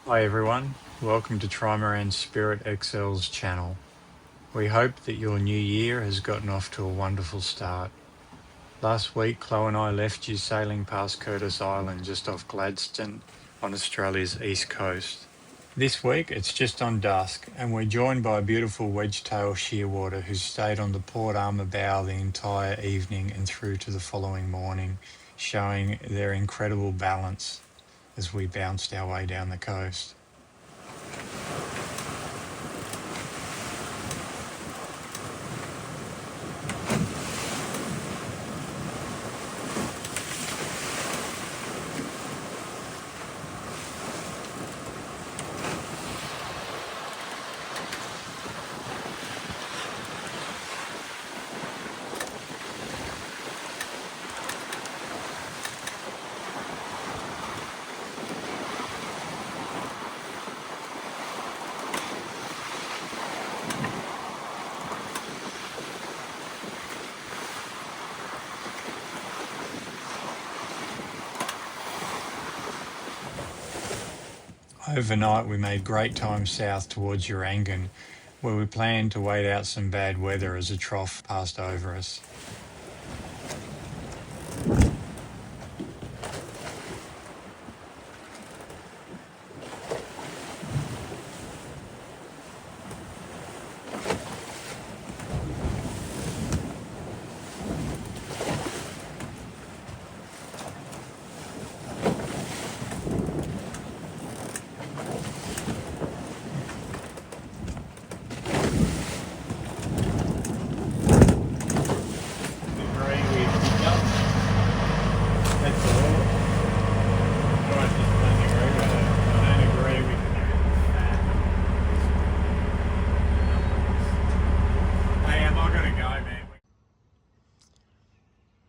Hi everyone, welcome to Trimaran Spirit XL's channel. We hope that your new year has gotten off to a wonderful start. Last week, Chloe and I left you sailing past Curtis Island just off Gladstone on Australia's east coast. This week, it's just on dusk and we're joined by a beautiful wedge-tail shearwater who stayed on the port armour bow the entire evening and through to the following morning, showing their incredible balance as we bounced our way down the coast. Overnight, we made great time south towards Urangan, where we planned to wait out some bad weather as a trough passed over us.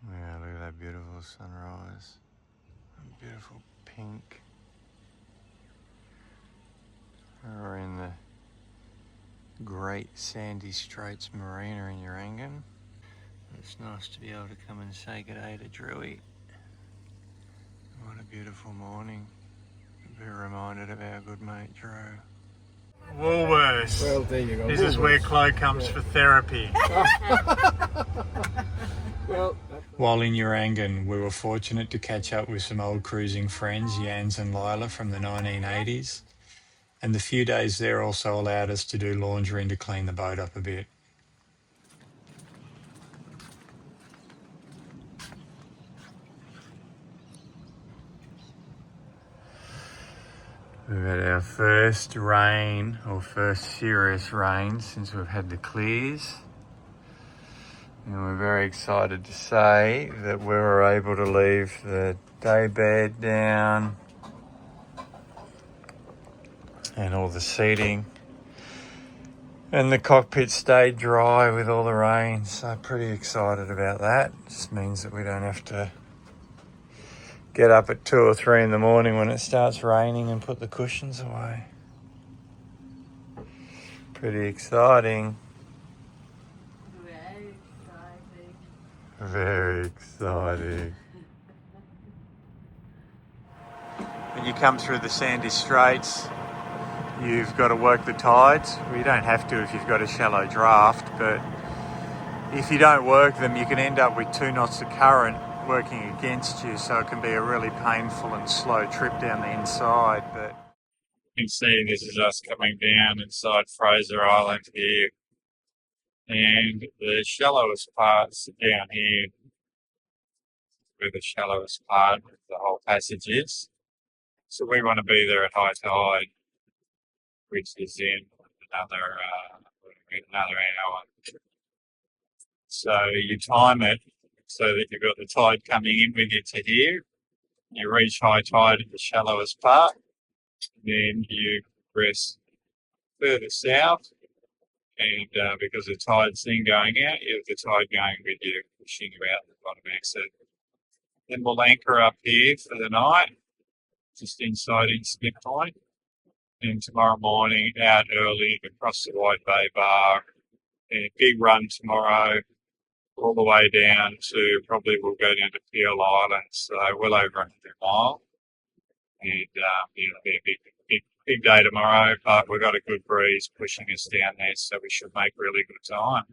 Yeah, look at that beautiful sunrise. Beautiful pink. We're in the Great Sandy Straits Marina in Urangan. It's nice to be able to come and say good day to Drewy. What a beautiful morning. Be reminded of our good mate Drew. Woolworths. Well, there you go. This is where Chloe comes for therapy. Well, While in Urangan, we were fortunate to catch up with some old cruising friends, Jans and Lila from the 1980s. And the few days there also allowed us to do laundry and to clean the boat up a bit. We've had our first rain, or first serious rain, since we've had the clears. And we're very excited to say that we were able to leave the day bed down and all the seating. And the cockpit stayed dry with all the rain, so pretty excited about that. Just means that we don't have to get up at 2 or 3 in the morning when it starts raining and put the cushions away. Pretty exciting. Very exciting. Very exciting. When you come through the Sandy Straits, you've got to work the tides. Well, you don't have to if you've got a shallow draft, but if you don't work them, you can end up with 2 knots of current working against you, so it can be a really painful and slow trip down the inside. But you can see this is us coming down inside Fraser Island here, and the shallowest parts down here, where the shallowest part of the whole passage is. So we want to be there at high tide, which is in another hour. So you time it so that you've got the tide coming in with you to here. You reach high tide at the shallowest part, then you progress further south, and because the tide's then going out, you have the tide going with you, pushing about the bottom exit. Then we'll anchor up here for the night, just inside Inskip Point. And tomorrow morning, out early across the Wide Bay Bar, and a big run tomorrow, all the way down to probably we'll go down to Peel Island, so well over 100 miles. And it'll be a big big day tomorrow, but we've got a good breeze pushing us down there, so we should make really good time.